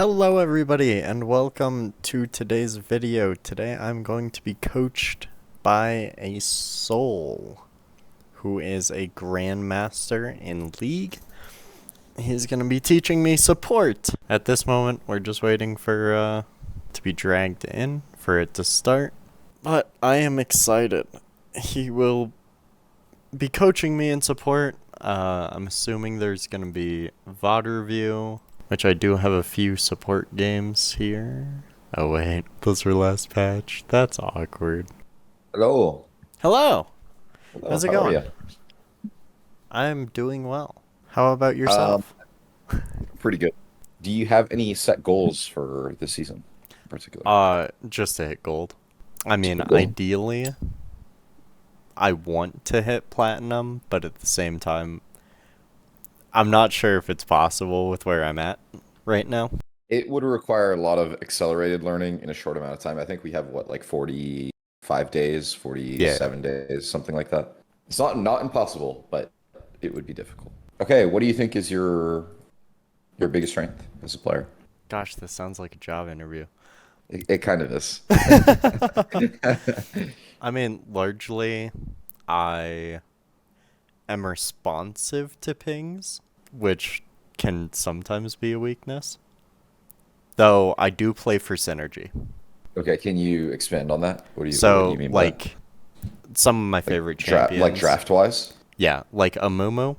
Hello everybody and welcome to today's video. Today I'm going to be coached by a soul who is a grandmaster in League. He's going to be teaching me support. At this moment we're just waiting for to be dragged in for it to start. But I am excited. He will be coaching me in support. I'm assuming there's going to be VOD review, which I do have a few support games here. Oh wait, those were last patch. That's awkward. Hello. Hello! Hello. How's it How are going? you? I'm doing well. How about Um, yourself? Pretty good. Do you have any set goals for this season in particular? Just to hit gold. I mean, Set goal? ideally, I want to hit platinum, but at the same time, I'm not sure if it's possible with where I'm at right now. It would require a lot of accelerated learning in a short amount of time. I think we have what, like 45 days, Yeah. 47 days, something like that. It's not impossible, but it would be difficult. Okay, what do you think is your biggest strength as a player? Gosh, this sounds like a job interview. It kind of is. I mean, largely, I am responsive to pings, which can sometimes be a weakness. Though I do play for synergy. Okay, can you expand on that? What do you So, mean by that? like, some of my favorite champions, Draft wise? yeah, like Amumu,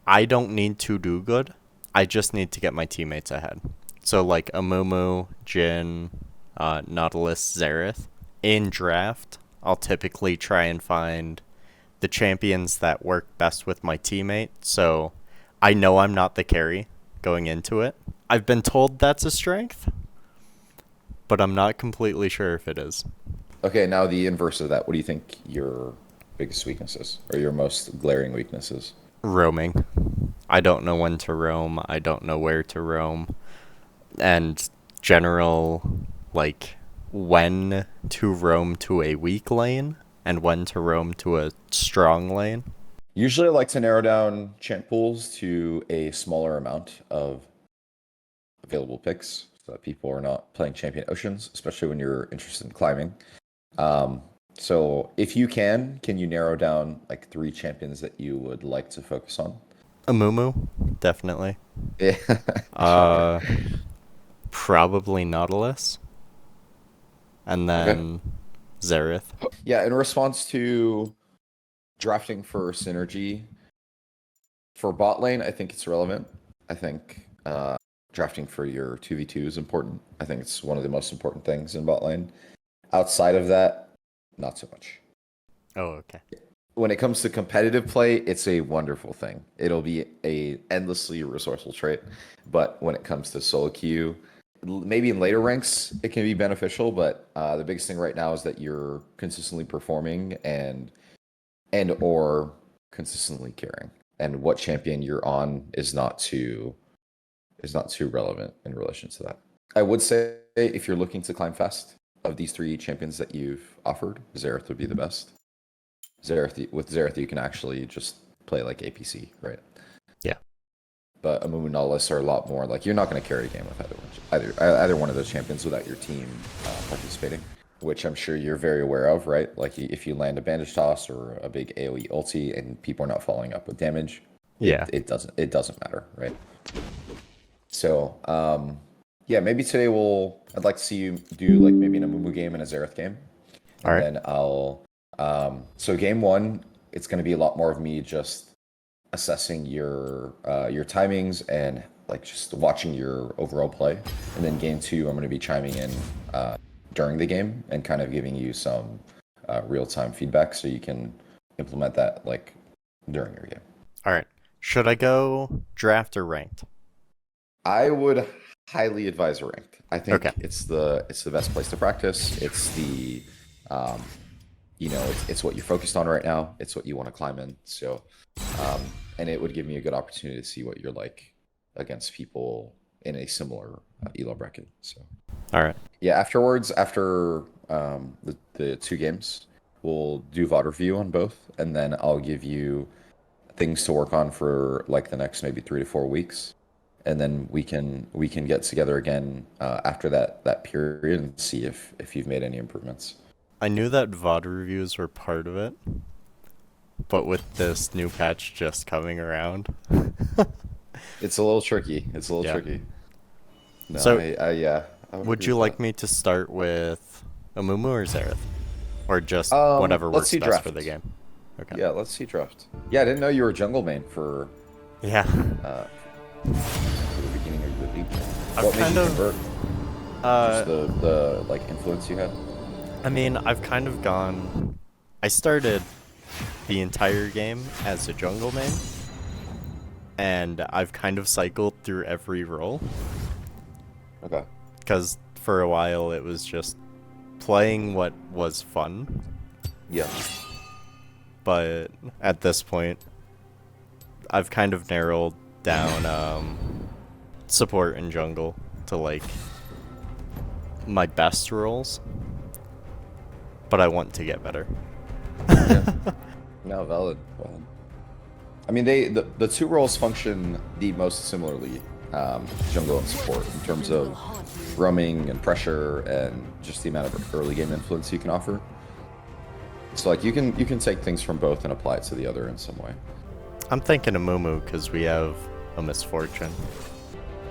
I don't need to do good. I just need to get my teammates ahead. So, like, Amumu, Jin, Nautilus, Xerath. In draft, I'll typically try and find the champions that work best with my teammate, so I know I'm not the carry going into it. I've been told that's a strength, but I'm not completely sure if it is. Okay, now the inverse of that. What do you think your biggest weaknesses or your most glaring weaknesses? Roaming. I don't know when to roam, I don't know where to roam, and general, like, when to roam to a weak lane and when to roam to a strong lane. Usually, I like to narrow down champ pools to a smaller amount of available picks so that people are not playing champion oceans, especially when you're interested in climbing. Um, so if you can you narrow down like three champions that you would like to focus on? Amumu, definitely. Yeah, shocker. Uh, Probably Nautilus, and Okay. then Xerath. Yeah, in response to drafting for synergy, for bot lane, I think it's relevant. I think drafting for your 2v2 is important. I think it's one of the most important things in bot lane. Outside of that, not so much. Oh, okay. When it comes to competitive play, it's a wonderful thing. It'll be a endlessly resourceful trait. But when it comes to solo queue, maybe in later ranks it can be beneficial. But the biggest thing right now is that you're consistently performing and or consistently carrying. And what champion you're on is not too relevant in relation to that. I would say if you're looking to climb fast, of these three champions that you've offered, Xerath would be the best. With Xerath, you can actually just play like APC, right? Yeah. But Amumu and Nautilus are a lot more like you're not going to carry a game with either one of those champions without your team participating, which I'm sure you're very aware of, right? Like if you land a bandage toss or a big AOE ulti and people are not following up with damage, it Yeah. it doesn't matter, right? So yeah, maybe today I'd like to see you do like maybe an Amumu game and a Xerath game, All and right. then so game one, it's going to be a lot more of me just assessing your timings and like just watching your overall play. And then game two, I'm going to be chiming in during the game and kind of giving you some real-time feedback so you can implement that like during your game. All right. Should I go draft or ranked? I would highly advise ranked. I Okay. think it's the best place to practice. It's the um, it's what you're focused on right now. It's what you want to climb in. So, um, and it would give me a good opportunity to see what you're like against people in a similar elo bracket. So, All right. yeah. Afterwards, after the two games, we'll do VOD review on both, and then I'll give you things to work on for like the next maybe 3 to 4 weeks, and then we can get together again after that period and see if you've made any improvements. I knew that VOD reviews were part of it, but with this new patch just coming around. It's a little tricky. It's a little Yeah. tricky. No, So, yeah, I would would agree you with like that. me to start with Amumu or Zareth? Or just whatever Let's works see best for the draft. game? Okay. Yeah, let's see draft. Yeah, I didn't know you were jungle main Yeah. uh, for the beginning of your league. I've What made kind you of, convert? Just uh, the like influence you had? I mean, I've kind of gone. I started the entire game as a jungle main, and I've kind of cycled through every role. Okay. Because for a while it was just playing what was fun, Yeah. but at this point, I've kind of narrowed down support and jungle to like my best roles, but I want to get better. Yeah. No, valid. Valid. I mean, the two roles function the most similarly, jungle and support, in terms of roaming and pressure and just the amount of early game influence you can offer. So like you can take things from both and apply it to the other in some way. I'm thinking of Mumu because we have a misfortune.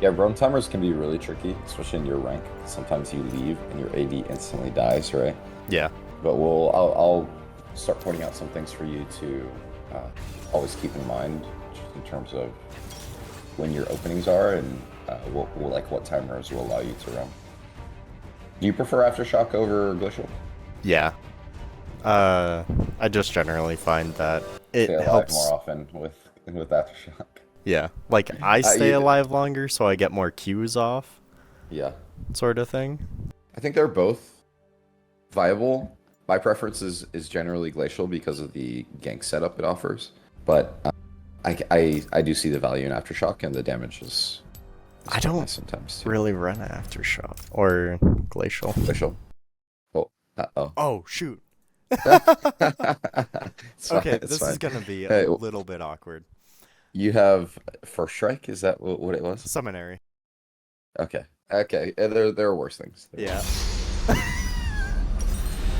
Yeah, roam timers can be really tricky, especially in your rank. Sometimes you leave and your AD instantly dies, right? Yeah. But I'll start pointing out some things for you to always keep in mind, just in terms of when your openings are and what timers will allow you to run. Do you prefer Aftershock over Glacial? Yeah. I just generally find that it Stay alive more helps. often with Aftershock. Yeah. Like, I stay You, alive longer, so I get more Qs off, yeah, sort of thing. I think they're both viable. My preference is generally Glacial because of the gank setup it offers, but I do see the value in Aftershock, and the damage is I quite don't nice sometimes too. really run Aftershock or Glacial. Glacial. Oh, uh-oh. Oh, shoot. It's fine, Okay, it's this is fine. gonna be a Hey, little bit awkward. you have First Strike? Is that what it was? Summonary. Okay. Okay. There are worse things. Yeah.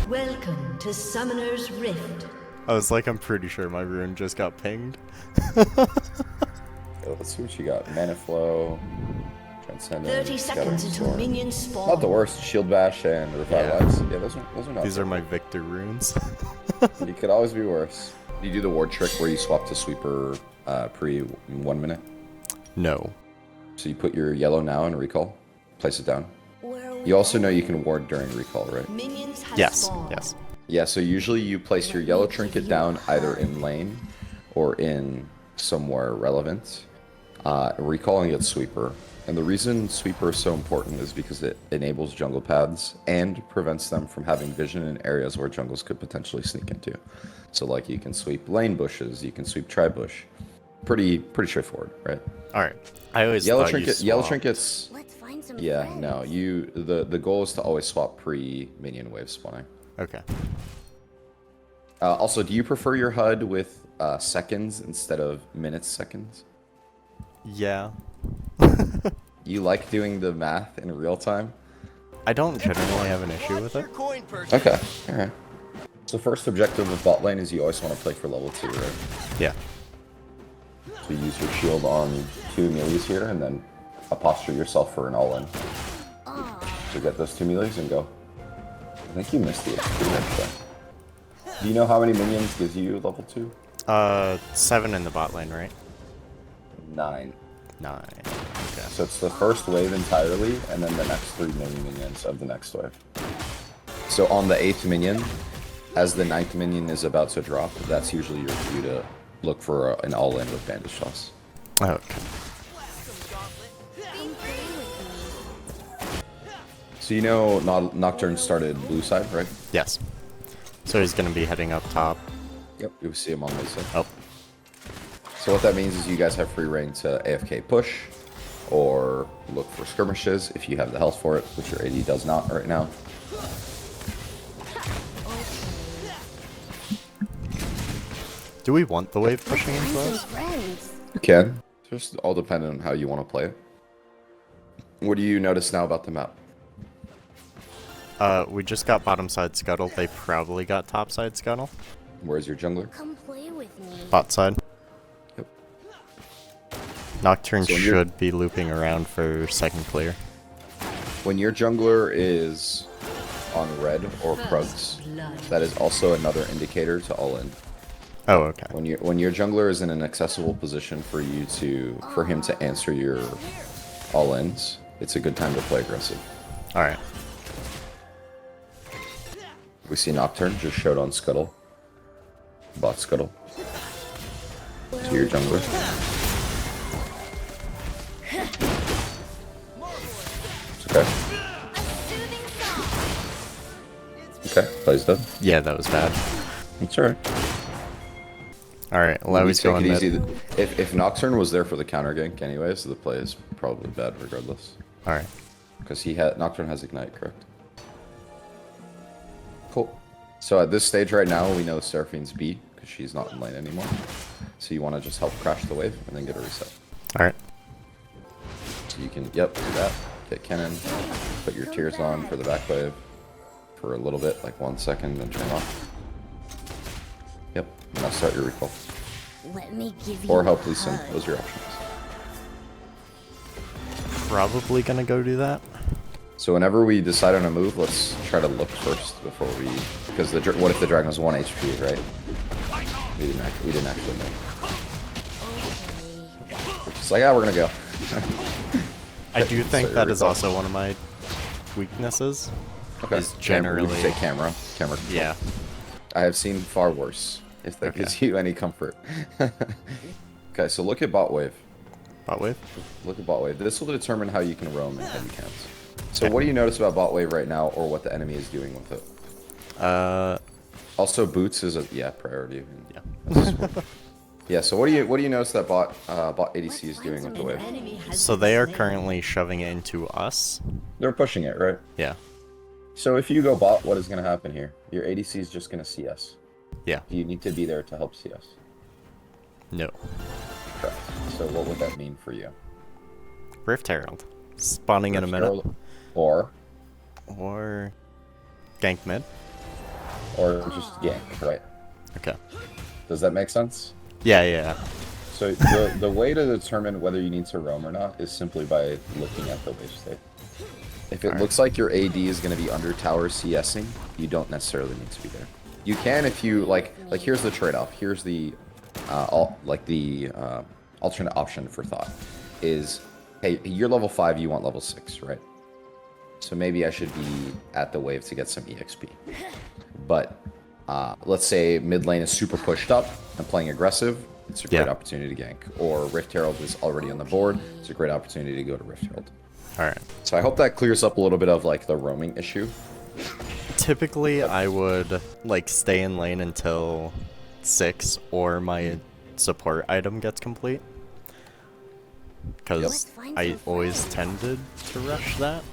Welcome to Summoner's Rift. I was like, I'm pretty sure my rune just got pinged. Let's see what you got. Mana Flow, Transcendent, 30 seconds Scattering until Storm. minions spawn. Not the worst. Shield Bash and Revive Yeah. Lives. Yeah, those are not. These are my Victor runes. You could always be worse. You do the ward trick where you swap to Sweeper pre 1 minute. No. So you put your yellow now in recall, place it down. You also know you can ward during recall, right? Minions have Yes. spawned. Yes. Yeah, so usually you place your yellow trinket down either in lane or in somewhere relevant. Recall and get Sweeper. And the reason Sweeper is so important is because it enables jungle paths and prevents them from having vision in areas where jungles could potentially sneak into. So like you can sweep lane bushes, you can sweep tri-bush. Pretty straightforward, right? All right. I always Yellow thought trinket, you yellow swapped. trinkets. Let's find some Yeah, friends. no, the goal is to always swap pre-minion wave spawning. Okay. Also, do you prefer your HUD with seconds instead of minutes seconds? Yeah. You like doing the math in real time? I don't generally have an issue with it. Okay, alright. So first objective of bot lane is you always want to play for level 2, right? Yeah. So you use your shield on 2 melees here, and then posture yourself for an all-in. So get those 2 melees and go. I think you missed the experiment there. Do you know how many minions gives you level 2? 7 in the bot lane, right? 9. 9. Okay. So it's the first wave entirely, and then the next 3 minions of the next wave. So on the 8th minion, as the 9th minion is about to drop, that's usually your cue to look for an all-in with bandage toss. Okay. So you know Nocturne started blue side, right? Yes. So he's gonna be heading up top. Yep. You'll see him on this side. Oh. So what that means is you guys have free reign to AFK push, or look for skirmishes if you have the health for it, which your AD does not right now. Do we want the wave pushing into Find some us? friends. You can. Just all dependent on how you want to play it. What do you notice now about the map? We just got bottom side scuttle. They probably got top side scuttle. Where's your jungler? Come play with me. Bot side. Yep. Nocturne So when you're- should be looping around for second clear. When your jungler is on red or prugs, that is also another indicator to all in. Oh, okay. When your jungler is in an accessible position for him to answer your all ins, it's a good time to play aggressive. All right. We see Nocturne just showed on Scuttle. Bot Scuttle. To your jungler. It's okay. Okay, plays dead. Yeah, that was bad. It's alright. All right. We Lewy's take going it mid. easy. If Nocturne was there for the counter gank anyways, the play is probably bad regardless. All right. Because Nocturne has Ignite, correct? Cool. So at this stage right now, we know Seraphine's B, because she's not in lane anymore. So you want to just help crash the wave, and then get a reset. All right. So you can, yep, do that. Get Kennen, put your tears on for the back wave for a little bit, like 1 second, then turn off. Yep, and now start your recall. Let me give you Or a help Lee Sin. hug. Those are your options. Probably gonna go do that. So whenever we decide on a move, let's try to look first before we... Because what if the dragon was 1 HP, right? We didn't actually know. We're just like, we're gonna go. I do think So that your is recall. also one of my weaknesses. Okay. Is generally- Would you say camera. Camera control. Yeah. I have seen far worse, if that Okay. gives you any comfort. Okay, so look at bot wave. Bot wave. Look at bot wave. This will determine how you can roam and heavy counts. So Okay. what do you notice about bot wave right now, or what the enemy is doing with it? Also, boots is a priority. Yeah. Yeah. So what do you notice that bot ADC is doing with the wave? So they are currently shoving it into us. They're pushing it, right? Yeah. So if you go bot, what is going to happen here? Your ADC is just going to CS. Yeah. You need to be there to help CS. No. Correct. So what would that mean for you? Rift Herald. Spawning in a minute. Or gank mid. just gank, right? Okay. Does that make sense? Yeah, yeah. So the way to determine whether you need to roam or not is simply by looking at the wave state. If it looks like your AD is going to be under tower CSing, you don't necessarily need to be there. You can if you like here's the trade-off. Here's the alternate option for thought is, hey, you're level 5, you want level 6, right? So maybe I should be at the wave to get some EXP. But let's say mid lane is super pushed up and playing aggressive, it's a great opportunity to gank. Or Rift Herald is already on the board, it's a great opportunity to go to Rift Herald. Alright. So I hope that clears up a little bit of like the roaming issue. Typically, I would like stay in lane until 6 or my support item gets complete. Because I always tended to rush that.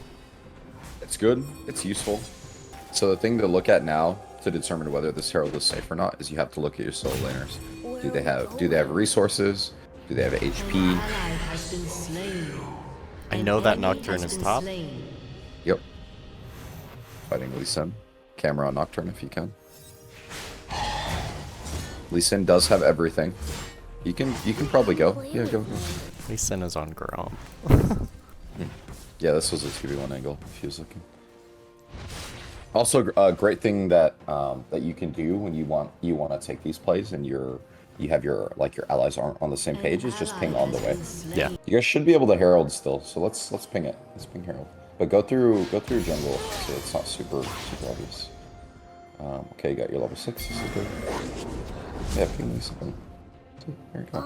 It's good, it's useful. So the thing to look at now to determine whether this Herald is safe or not is you have to look at your solo laners. Do they have resources? Do they have HP? I know that Nocturne is top. Yep. Fighting Lee Sin. Camera on Nocturne if you can. Lee Sin does have everything. You can probably go. Yeah, go. Lee Sin is on Grom. Yeah, this was a 2v1 angle if he was looking. Also, a great thing that that you can do when you want to take these plays and you have your allies aren't on the same page is just ping on the way. Yeah. You guys should be able to Herald still, so let's ping it. Let's ping Herald. But go through jungle so it's not super obvious. Okay, you got your level 6. This is good. Yeah, ping Lisa. There you go.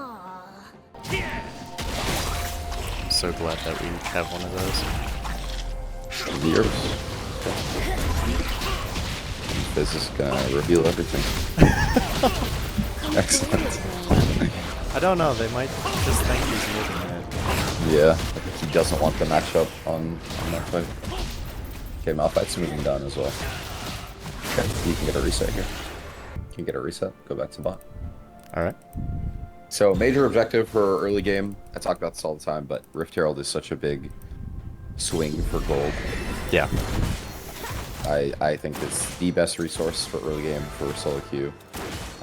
I'm so glad that we each have one of those. Yours. This is gonna reveal everything. Excellent. I don't know, they might just think he's moving it. Yeah, he doesn't want the matchup on that fight. Okay, Malphite's moving down as well. Okay, you can get a reset here. Can you get a reset? Go back to bot. Alright. So, major objective for early game, I talk about this all the time, but Rift Herald is such a big swing for gold. Yeah. I think it's the best resource for early game for solo queue.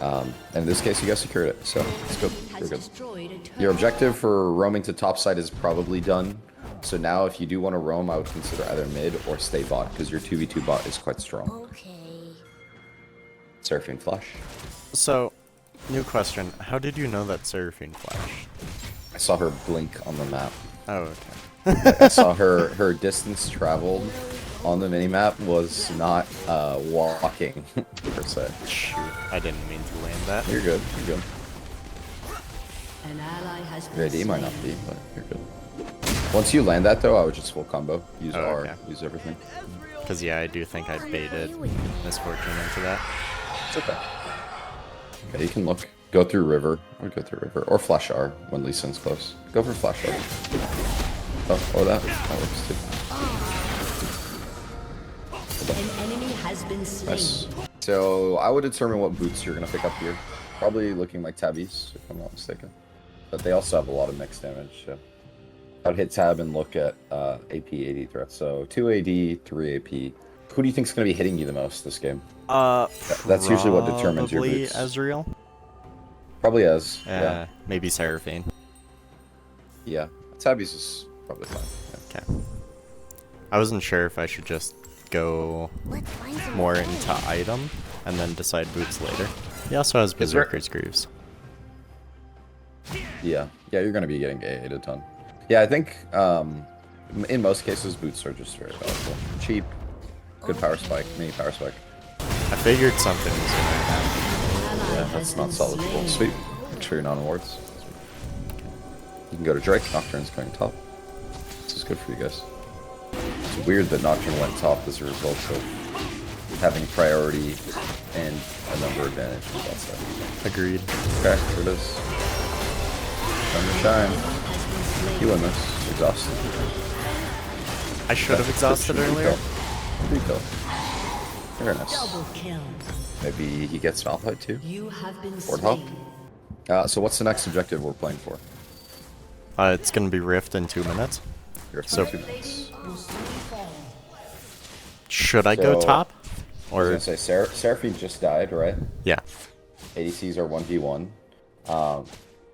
And in this case, you guys secured it, so it's good. You're good. Your objective for roaming to top side is probably done. So now if you do want to roam, I would consider either mid or stay bot, because your 2v2 bot is quite strong. Okay. Seraphine flash. So, new question. How did you know that Seraphine flashed? I saw her blink on the map. Oh, okay. I saw her distance traveled on the minimap was not walking, per se. Shoot, I didn't mean to land that. You're good, you're good. An ally has been Your AD might not slain. be, but you're good. Once you land that though, I would just full combo. Use Oh, R, okay. use everything. Because, yeah, I do think I baited Misfortune into that. It's okay. Okay, you can look. Go through river. Or go through river. Or flash R when Lee Sin's close. Go for flash R. Oh, or that. That works too. An enemy has been slain. Nice. So I would determine what boots you're gonna pick up here. Probably looking like tabbies, if I'm not mistaken. But they also have a lot of mixed damage, so I would hit tab and look at AP AD threats. So 2 AD, 3 AP. Who do you think is gonna be hitting you the most this game? That's usually what determines your Probably boots. Ezreal? Probably as. Yeah. Maybe Seraphine. Yeah. Tabbies is probably fine. Yeah. Okay. I wasn't sure if I should just go Let's find some more into item and then decide boots later. He also has Is there- Berserker's Greaves. Yeah, you're gonna be getting AA'd a ton. Yeah, I think in most cases boots are just very valuable. Cheap, good power spike, mini power spike. I figured something was gonna happen. Yeah, that's not salvageable. Sweet. Make sure you're non-awards. You can go to Drake. Nocturne's going top. This is good for you guys. It's weird that Nocturne went top as a result of having priority and a number advantage on that side. Agreed. Okay, here it is. Time to shine. You win this. Exhausted. I should have exhausted earlier. Free kill. Very nice. Double kill. Maybe he gets Malphite too? You have been Board hop? slain. So what's the next objective we're playing for? It's gonna be Rift in 2 minutes. Here, So- 2 minutes. Should I go So- top? I was Or gonna say, Seraphine just died, right? yeah. ADCs are 1v1.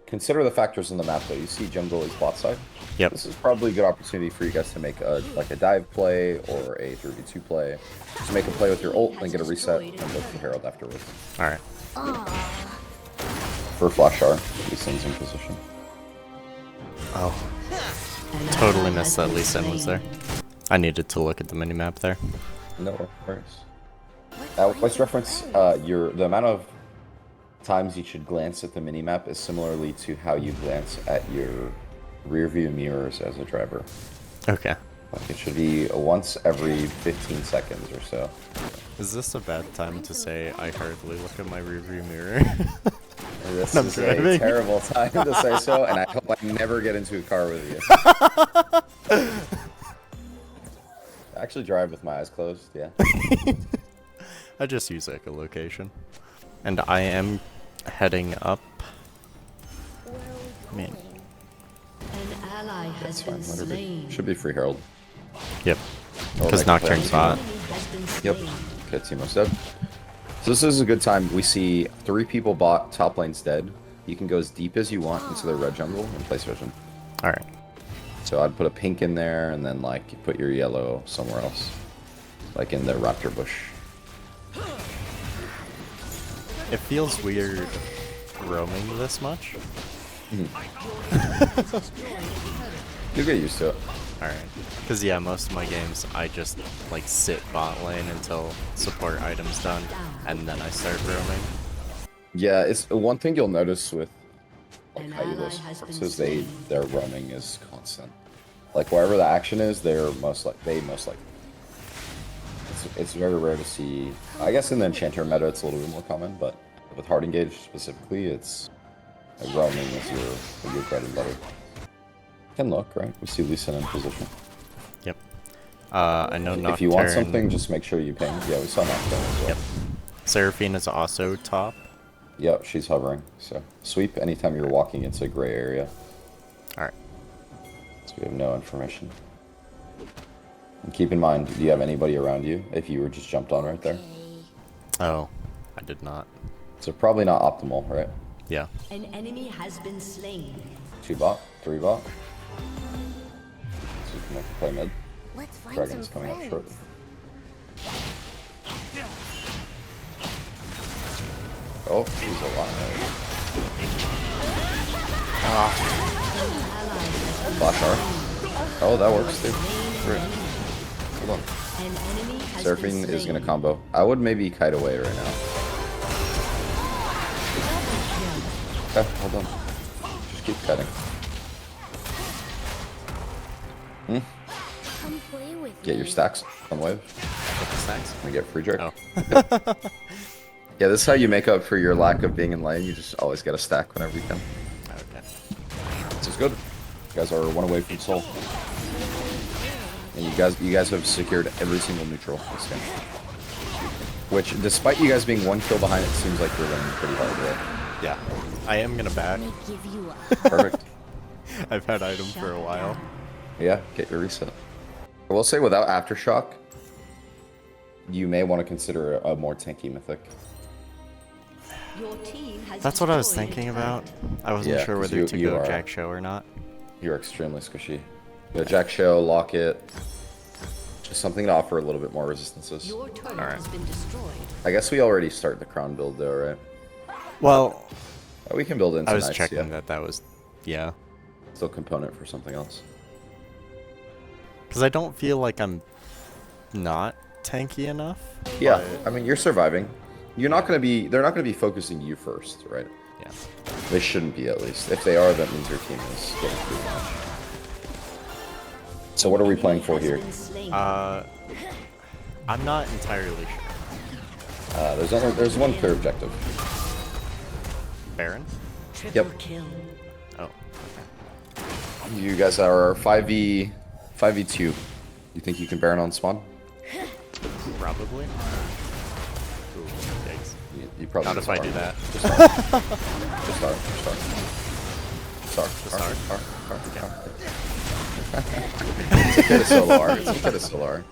Consider the factors in the map though. You see jungle is bot side. Yep. This is probably a good opportunity for you guys to make a dive play or a 3v2 play. Just make a play with your ult, then get a reset, and look for Herald afterwards. All right. For flash R, Lee Sin's in position. Oh, An totally ally missed has that been Lee Sin was slain. there. I needed to look at the minimap there. No worries. Let's reference the amount of times you should glance at the minimap is similarly to how you glance at your rear view mirrors as a driver. Okay. Like it should be once every 15 seconds or so. Is this a bad time to say I hardly look at my rearview mirror? This I'm is driving. a terrible time to say so, and I hope I never get into a car with you. I actually drive with my eyes closed, yeah. I just use echolocation. And I am heading up. Man. An ally has That's fine, been let her be. slain. Should be free Herald. Yep. Or Because make a play on Nocturne's bot. Enemy has been Yep. slain. Okay, Timo's dead. So this is a good time. We see 3 people bot, top lane's dead. You can go as deep as you want into the red jungle and place vision. Alright. So I'd put a pink in there and then like you put your yellow somewhere else. Like in the raptor bush. It feels weird roaming this much. You'll get used to it. Alright. Because, yeah, most of my games, I just, like, sit bot lane until support item's done, and then I start roaming. Yeah, it's one thing you'll notice with like An how you ally list has been is slain. their roaming is constant. Like wherever the action is, they most like. It's very rare to see. I guess in the enchanter meta, it's a little bit more common, but with hard engage specifically, it's like roaming is your bread and butter. Can look right. We see Lee Sin in position. Yep. I know Nocturne... If you want something, just make sure you ping. Yeah, we saw Nocturne as well. Yep. Seraphine is also top. Yep, she's hovering. So sweep anytime you're walking into a gray area. Alright. So we have no information. And keep in mind, do you have anybody around you if you were just jumped on right there? Oh, I did not. So probably not optimal, right? Yeah. An enemy has been slain. 2 bot, 3 bot. So you can play mid. Let's find Dragon's some coming up friends. shortly. Oh, he's alive. Flash R. Oh, that works too. Great. Hold on. An enemy has Surfing been is slain. gonna combo. I would maybe kite away right now. Okay, hold on. Just keep cutting. Come play with Get me. your stacks on wave. Snacks? And get free jerk. Oh. Yeah, this is how you make up for your lack of being in lane. You just always get a stack whenever you can. Okay. This is good. You guys are 1 away from soul. And you guys have secured every single neutral this game. Which, despite you guys being 1 kill behind, it seems like you're winning pretty hard, right? Yeah. I am gonna back. Let me give you a Perfect. I've had item for a while. Yeah, get your reset. I will say, without Aftershock, you may want to consider a more tanky mythic. Your team has That's what I was destroyed a thinking turret. about. I wasn't Yeah, sure 'cause whether to you go are- Jack Show or not. You're extremely squishy. Yeah, Jack Show, Locket. Just something to offer a little bit more resistances. Your turret Alright. has been destroyed. I guess we already start the crown build though, right? Well, We can build into I was nice, checking yeah. that was, yeah. Still component for something else. Because I don't feel like I'm not tanky enough. Yeah, but- I mean, you're surviving. You're not gonna be. They're not gonna be focusing you first, right? Yeah. They shouldn't be, at least. If they are, that means your team is getting through the match. So what are we playing for Has here? been slain. I'm not entirely sure. There's one clear objective. Baron? Triple yep. kill. Oh. You guys are 5v2. You think you can Baron on spawn? Probably. Ooh, yikes. You probably Not just if I are. do that. Just start. Just start. It's okay to solo R. It's okay to solo R.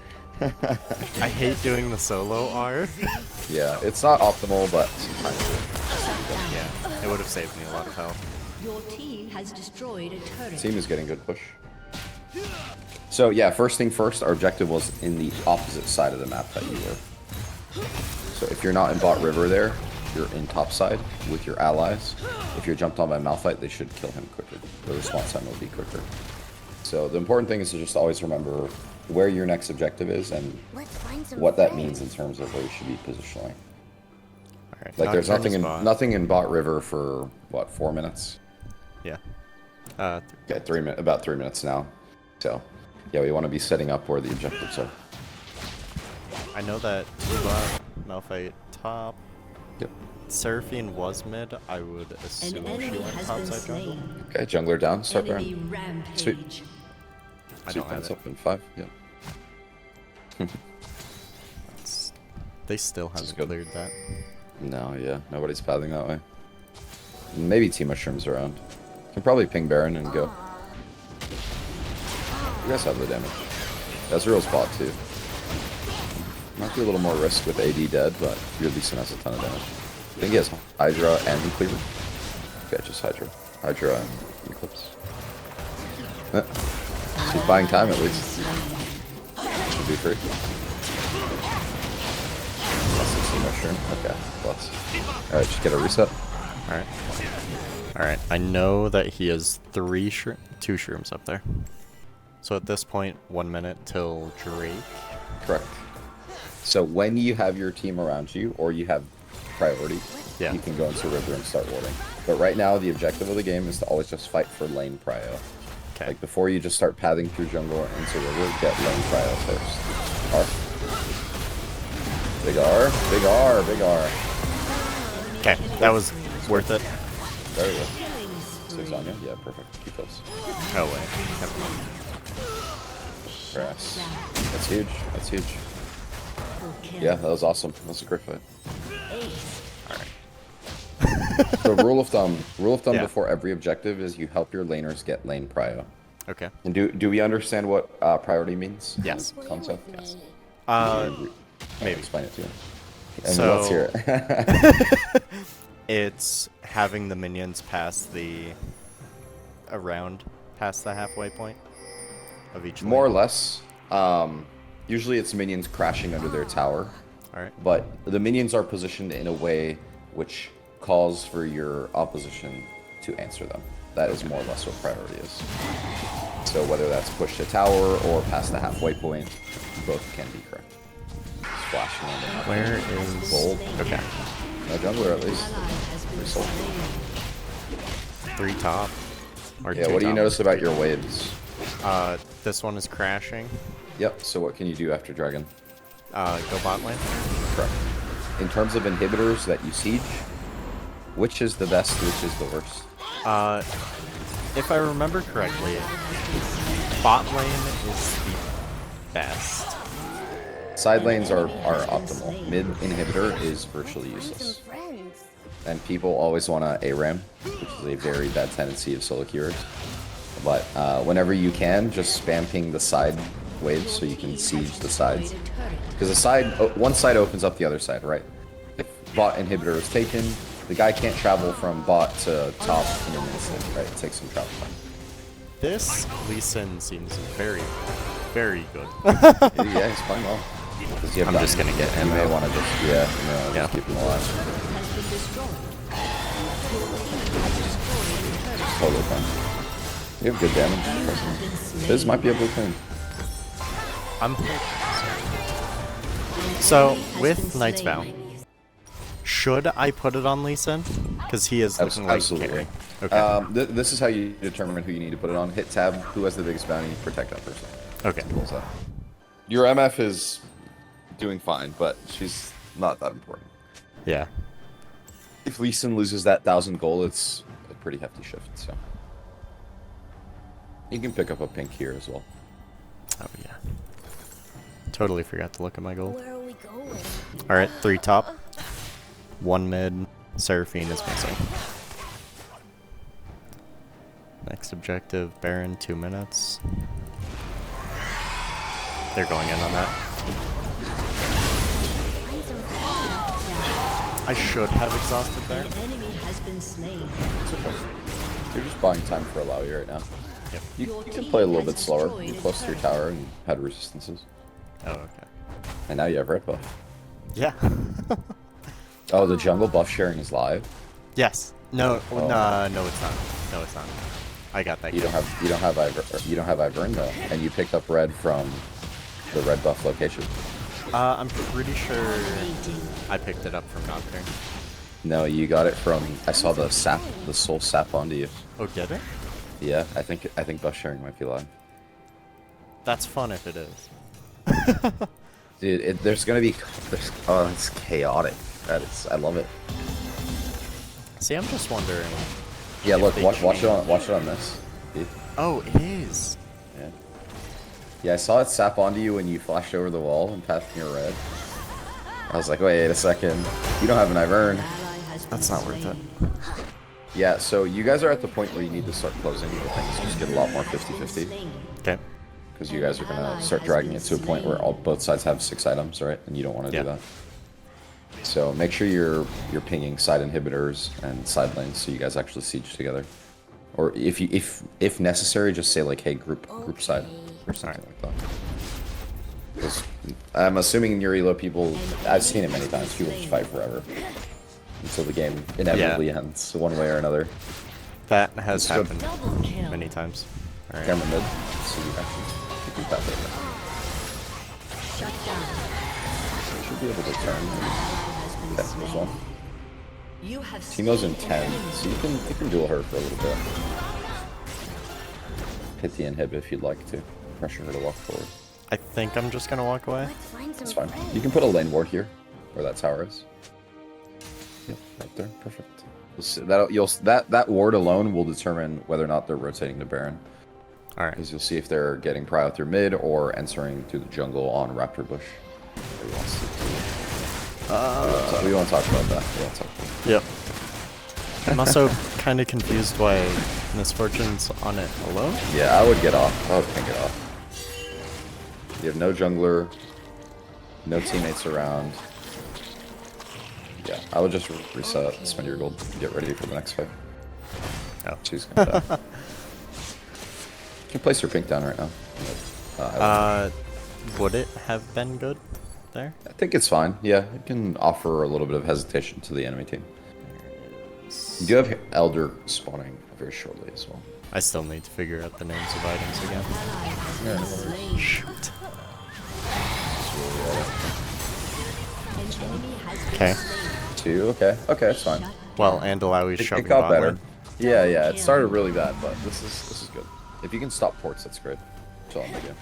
I hate doing the solo R. Yeah, it's not optimal, but sometimes. Yeah, it would have saved me a lot of health. Your team has destroyed a turret. Team is getting good push. So yeah, first thing first, our objective was in the opposite side of the map that you were. So if you're not in bot river there, you're in top side with your allies. If you're jumped on by Malphite, they should kill him quicker. The response time will be quicker. So the important thing is to just always remember where your next objective is and Let's find some what that friends. means in terms of where you should be positioning. Alright. Like there's Nocturne is nothing in bot. bot river for what, 4 minutes? Yeah. Yeah, about 3 minutes now. So yeah, we want to be setting up where the objectives are. I know that Tuba, Malphite top. Yep. Surfing was mid. I would An assume she enemy went has top been side jungle. slain. Okay, jungler down, start Enemy Baron. rampage. Sweet. I Sweet don't have fence it. up in 5, yep. They still This is haven't good. cleared that. No, yeah, nobody's pathing that way. Maybe Team Mushrooms around. Can probably ping Baron and go. You guys have the damage. Ezreal's bot too. Might be a little more risk with AD dead, but your Lee Sin has a ton of damage. I think he has Hydra and Cleaver. Okay, just Hydra. Hydra and Eclipse. She's buying time at least. Should be free. Plus 60 mushroom. Okay, plus. Alright, just get a reset. Alright. Alright, I know that he has two shrooms up there. So at this point, 1 minute till Drake. Correct. So when you have your team around you, or you have priority, Yeah. you can go into river and start warding. But right now, the objective of the game is to always just fight for lane prio. Okay. Like before you just start pathing through jungle or into river, get lane prio first. R. Big R, big R, big R. Okay, that was worth it. There we go. 6 on you? Yeah, perfect. Keep those. Oh wait, never mind. Grass. That's huge. That's huge. Triple kill. Yeah, that was awesome. That was a great fight. Ace. So rule of thumb Yeah. before every objective is you help your laners get lane prio. Okay. And do we understand what priority means? Yes. Concept. Yes. Maybe Maybe. explain it to you. And So- let's hear it. It's having the minions pass the past the halfway point of each More or lane. less. Usually it's minions crashing under their tower, All right. but the minions are positioned in a way which calls for your opposition to answer them. That is more or less what priority is. So whether that's push to tower or past the halfway point, both can be correct. Splashing on the Where is gold. Okay. No jungler at least. Ally has been Pretty solid. slain. 3 top. Or Yeah, 2 what do you top. notice about your waves? This one is crashing. Yep, so what can you do after dragon? Go bot lane. Correct. In terms of inhibitors that you siege, which is the best, which is the worst? If I remember correctly, bot lane is the best. Side lanes are optimal. Mid inhibitor is virtually Find some useless. friends. And people always want to ARAM, which is a very bad tendency of solo queuers. But whenever you can, just spam ping the side waves so you can siege the sides. Because one side opens up the other side, right? If bot inhibitor is taken, the guy can't travel from bot to top in an instant, right? It takes some travel time. This Lee Sin seems very, very good. Yeah, he's playing well. 'Cause you have I'm just gonna get You him may out. want to just, Yeah. just keep him alive. Has been destroyed. Your team has destroyed a turret. Totally fine. You have good damage. This might be a blue thing. I'm So, with Knight's Vow, should I put it on Lee Sin? Because he is looking like Absolutely. carry. Okay. This is how you determine who you need to put it on. Hit tab, who has the biggest bounty, protect that person. Okay. Simple as that. Your MF is doing fine, but she's not that important. Yeah. If Lee Sin loses that 1,000 gold, it's a pretty hefty shift, so. You can pick up a pink here as well. Oh, yeah. Totally forgot to look at my gold. Where are we going? Alright, 3 top. 1 mid. Seraphine is missing. Next objective, Baron, 2 minutes. They're going in on that. Find some friends. I should have exhausted there. The enemy has been slain. It's okay. You're just buying time for Alawi right now. Yep. You can play a little bit slower. You're close to your tower and had resistances. Oh, okay. And now you have red buff. Yeah. Oh, the jungle buff sharing is live. Yes. No, Oh. no, it's not. No, it's not. I got that. You don't have Ivern though, and you picked up red from the red buff location. I'm pretty sure I picked it up from Nocturne. No, you got it from. I saw the soul sap onto you. Oh, did it? Yeah, I think buff sharing might be live. That's fun if it is. Dude, it's chaotic. I love it. See, I'm just wondering. Yeah, if look, they watch it on change- this. See? Oh, it is. Yeah. Yeah, I saw it sap onto you when you flashed over the wall and passed me a red. I was like, wait a second. You don't have an Ivern. Ally has been That's not worth it. slain. Yeah, so you guys are at the point where you need to start closing the things. Just get a lot more 50-50. Slain. Okay. Because you guys are going to start dragging it to a point where both sides have 6 items, right? And you don't want to Yeah. do that. So make sure you're pinging side inhibitors and side lanes so you guys actually siege together. Or if necessary, just say like, hey, group side or something like that. 'Cause I'm assuming in your elo people, I've seen it many times. People just fight forever until the game inevitably ends one way or another. That has So- happened Double kill. many times. Alright. Camera mid, so you actually keep that there. Shut down. Should be able to turn. Has been That's this slain. one. You have Timo's in slain 10, an enemy. so you can duel her for a little bit. Hit the inhib if you'd like to. Pressure her to walk forward. I think I'm just gonna walk away. Let's find some It's fine. friends. You can put a lane ward here, where that tower is. Yep, right there. Perfect. That ward alone will determine whether or not they're rotating to Baron. Alright. Because you'll see if they're getting prio through mid or entering through the jungle on Raptor Bush. We won't talk about that. We won't talk about that. Yep. I'm also kind of confused why Misfortune's on it alone. Yeah, I would get off. I would ping it off. You have no jungler, no teammates around. Yeah, I would just reset, spend your gold, and get ready for the next fight. Oh. She's gonna die. You can place your pink down right now. Would it have been good there? I think it's fine. Yeah, it can offer a little bit of hesitation to the enemy team. You do have Elder spawning very shortly as well. I still need to figure out the names of items again. Shoot. Okay. 2, okay. Okay, that's fine. Well, and Alawi's It shoving got bot better. lane. Yeah, yeah, it started really bad, but this is good. If you can stop ports, that's great. That's all I'm gonna do.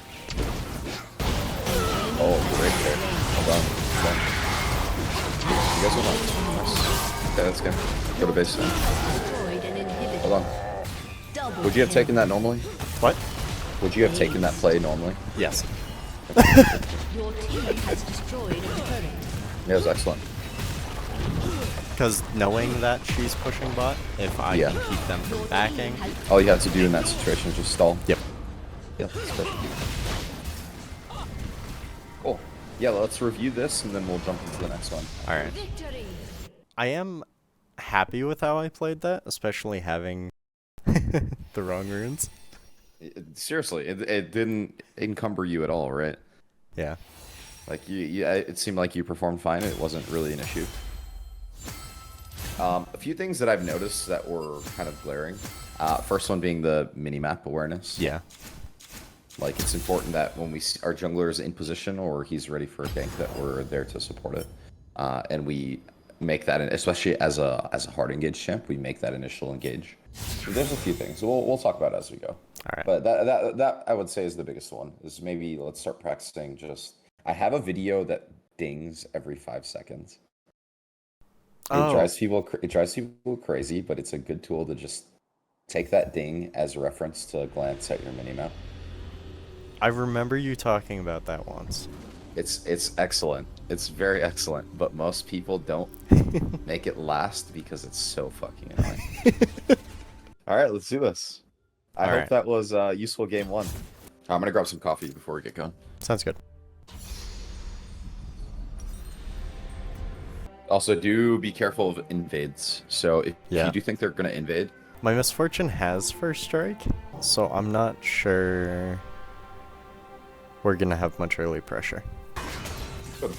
Oh, great there. Hold on. Hold on. You guys hold on. Nice. Okay, that's good. Go to base now. Hold on. Would you have taken that normally? What? Would you have taken that play normally? Yes. Your team has destroyed a turret. Yeah, it was excellent. Because knowing that she's pushing bot, if I Yeah. can keep them from backing. All you have to do in that situation is just stall. Yep. Yeah, that's perfect. Cool. Yeah, let's review this and then we'll jump into the next one. Alright. Victory. I am happy with how I played that, especially having the wrong runes. Seriously, it didn't encumber you at all, right? Yeah. Like it seemed like you performed fine. It wasn't really an issue. A few things that I've noticed that were kind of glaring. First one being the mini-map awareness. Yeah. Like, it's important that when we see our jungler is in position or he's ready for a gank, that we're there to support it. And we make that, especially as a hard engage champ, we make that initial engage. So there's a few things. We'll talk about it as we go. All right. But that I would say is the biggest one. Is maybe let's start practicing just. I have a video that dings every 5 seconds. Oh. It drives people crazy, but it's a good tool to just take that ding as a reference to glance at your minimap. I remember you talking about that once. It's excellent. It's very excellent, but most people don't make it last because it's so fucking annoying. All right, let's do this. I hope that was useful game one. I'm gonna grab some coffee before we get going. Sounds good. Also, do be careful of invades. So if Yeah. you do think they're gonna invade, My Misfortune has first strike, so I'm not sure we're gonna have much early pressure. good.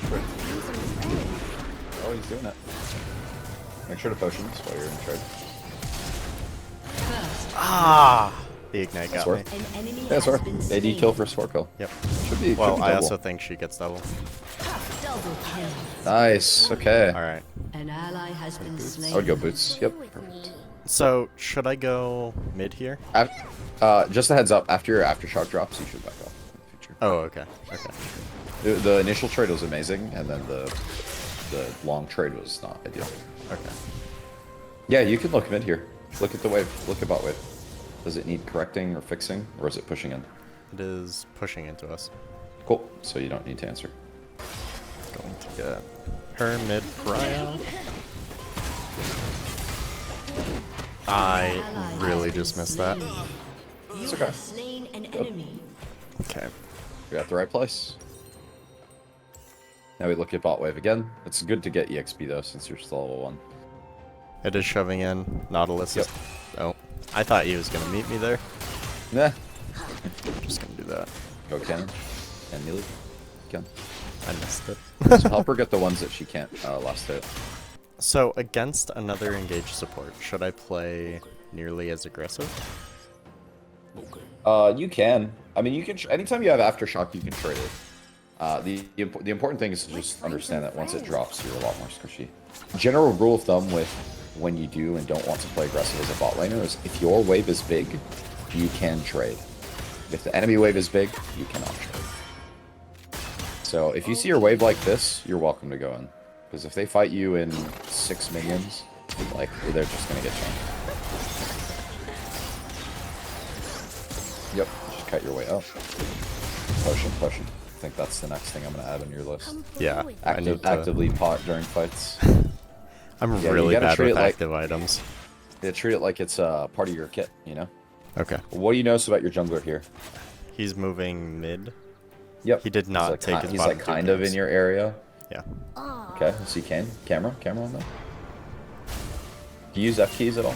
Good. Oh, he's doing it. Make sure to potions while you're in trade. Ah! The ignite got Sword. me. An enemy Yeah, has sorry. been AD slain. kill for sword kill. Yep. Should be. Well, should be I double. also think she gets double. Double kill. Nice. Okay. Alright. An ally has been slain. I would go boots. Yep. With me. So, should I go mid here? Just a heads up. After your aftershock drops, you should back off in the future. Oh, okay. Okay. The initial trade was amazing, and then the long trade was not ideal. Okay. Yeah, you can look mid here. Look at the wave. Look at bot wave. Does it need correcting or fixing, or is it pushing in? It is pushing into us. Cool. So you don't need to answer. Going to get her mid prio. I really just missed that. You It's okay. have slain an enemy. Okay. You're at the right place. Now we look at bot wave again. It's good to get EXP though, since you're still level 1. It is shoving in. Nautilus Yep. is... Oh. I thought he was going to meet me there. Nah. Just going to do that. Go cannon. And melee. Can. I missed it. So help her get the ones that she can't last hit. So, against another engaged support, should I play nearly as aggressive? You can. I mean, you can. Anytime you have aftershock, you can trade it. The important thing is to just understand that once it drops, you're a lot more squishy. General rule of thumb with when you do and don't want to play aggressive as a bot laner is if your wave is big, you can trade. If the enemy wave is big, you cannot trade. So if you see your wave like this, you're welcome to go in. Because if they fight you in 6 minions, like they're just gonna get chunked. Yep, just cut your way up. Potion. I think that's the next thing I'm gonna add on your list. Come Yeah, forward. I need to... Actively pot during fights. I'm Yeah, you really gotta bad treat with it like- active items. Yeah, treat it like it's part of your kit, you know? Okay. What do you notice about your jungler here? He's moving mid. Yep. He did not take his He's bottom like two kind of in camps. your area. Yeah. Okay, let's see camera on that. Do you use F keys at all?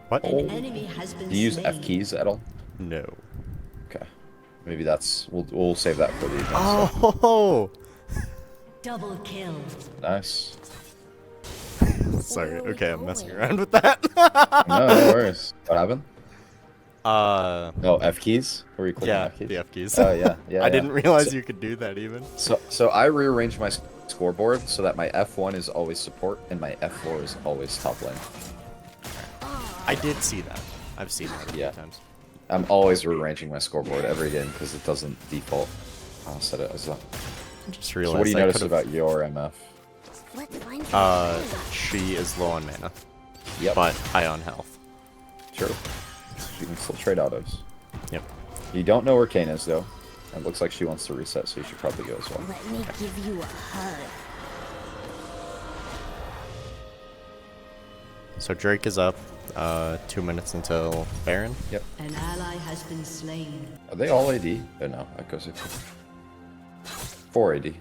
What? Oh. An enemy has been Do you use slain. F keys at all? No. Okay. Maybe that's we'll save that for the event. Oh! Double kill. Nice. Sorry. Where are we Okay, I'm messing going? around with that. No worries. What happened? uh, Oh, F keys? Were you clicking yeah, F keys? the F keys. Oh yeah, yeah. I yeah. didn't realize So- you could do that even. So I rearranged my scoreboard so that my F1 is always support and my F4 is always top lane. I did see that. I've seen that a few Yeah. times. I'm always rearranging my scoreboard every game because it doesn't default. I'll set it as that. I just So realized what do you I notice could've- about your MF? Let's find some she is low on mana, Yep. but high on health. Sure. You can still trade autos. Yep. You don't know where Kane is though. It looks like she wants to reset, so you should probably go as well. Let me give you a hug. So Drake is up. 2 minutes until Baron. Yep. An ally has been slain. Are they all AD? Oh no, that goes AD. 4 AD.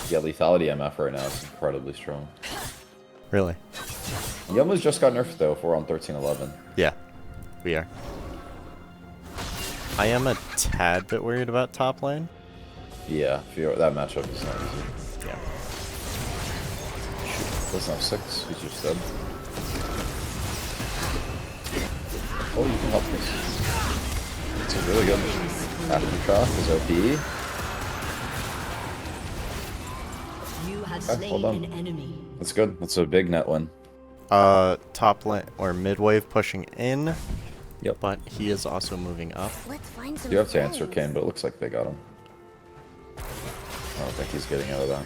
Yeah, lethality MF right now is incredibly strong. Really? Yoma's just got nerfed though if we're on 13-11. Yeah, we are. I am a tad bit worried about top lane. Yeah, that matchup is not easy. Yeah. Doesn't have 6, he's just dead. Oh, you can help this. It's really good. Aftershock is OP. You have Okay, hold slain on. an enemy. That's good. That's a big net win. Top lane or mid wave pushing in. Yep. But he is also moving up. Let's find some You have to answer friends. Kane, but it looks like they got him. I don't think he's getting out of that.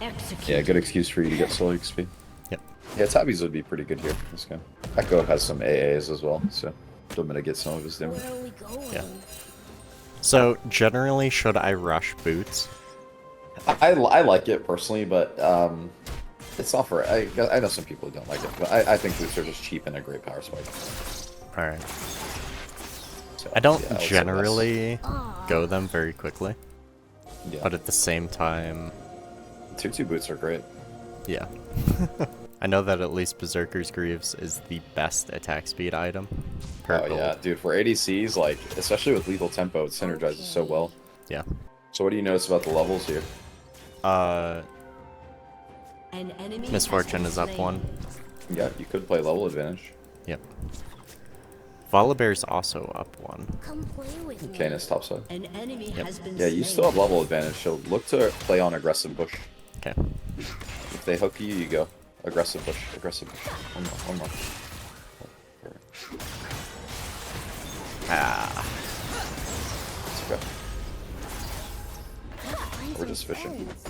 Execute. Yeah, good excuse for you to get solo XP. Yep. Yeah, Tabbies would be pretty good here. This game. Echo has some AAs as well, so I'm gonna get some of his damage. Where are we going? Yeah. So generally, should I rush boots? I like it personally, but it's not for. I know some people who don't like it, but I think boots are just cheap and a great power spike. All right. So, I don't yeah, would say generally go them very quickly, Yeah. but at the same time, Tier 2 boots are great. yeah. I know that at least Berserker's Greaves is the best attack speed item per Oh build. yeah, dude. For ADCs, like especially with lethal tempo, it synergizes so well. Yeah. So what do you notice about the levels here? Uh, An enemy Misfortune has is been up slain. 1. Yeah, you could play level advantage. Yep. Volibear's also up 1. Come play with me. Kane is topside. An enemy Yep. has been Yeah, slain. you still have level advantage, so look to play on aggressive bush. Okay. If they hook you, you go. Aggressive bush, aggressive bush. One more. Ah. It's okay. Find We're some just fishing. friends.